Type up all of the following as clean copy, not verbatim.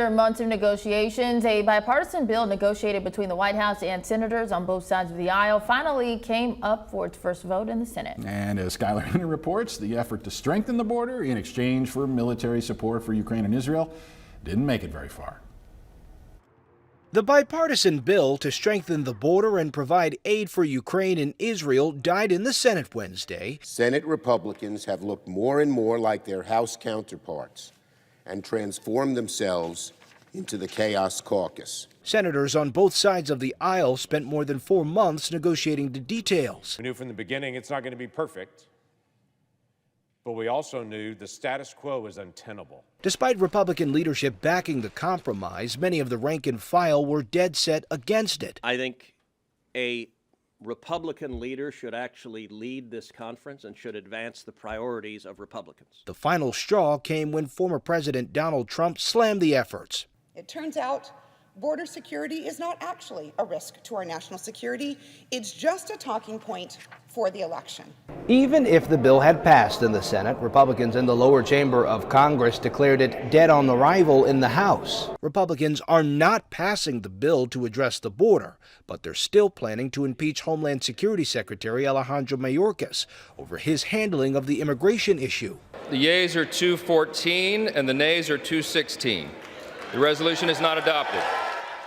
After months of negotiations, a bipartisan bill negotiated between the White House and senators on both sides of the aisle finally came up for its first vote in the Senate. And as Skylar Henry reports, the effort to strengthen the border in exchange for military support for Ukraine and Israel didn't make it very far. The bipartisan bill to strengthen the border and provide aid for Ukraine and Israel died in the Senate Wednesday. Senate Republicans have looked more and more like their House counterparts and transformed themselves into the Chaos Caucus. Senators on both sides of the aisle spent more than 4 months negotiating the details. We knew from the beginning it's not going to be perfect, but we also knew the status quo was untenable. Despite Republican leadership backing the compromise, many of the rank and file were dead set against it. I think a Republican leader should actually lead this conference and should advance the priorities of Republicans. The final straw came when former President Donald Trump slammed the efforts. It turns out border security is not actually a risk to our national security. It's just a talking point for the election. Even if the bill had passed in the Senate, Republicans in the lower chamber of Congress declared it dead on arrival in the House. Republicans are not passing the bill to address the border, but they're still planning to impeach Homeland Security Secretary Alejandro Mayorkas over his handling of the immigration issue. The yeas are 214 and the nays are 216. The resolution is not adopted.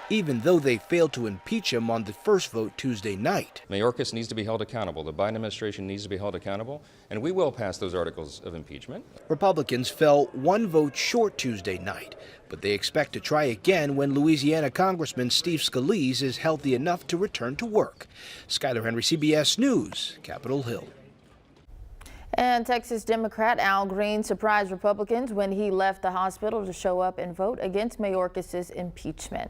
Even though they failed to impeach him on the first vote Tuesday night. Mayorkas needs to be held accountable. The Biden administration needs to be held accountable, and we will pass those articles of impeachment. Republicans fell 1 vote short Tuesday night, but they expect to try again when Louisiana Congressman Steve Scalise is healthy enough to return to work. Skylar Henry, CBS News, Capitol Hill. And Texas Democrat Al Green surprised Republicans when he left the hospital to show up and vote against Mayorkas' impeachment.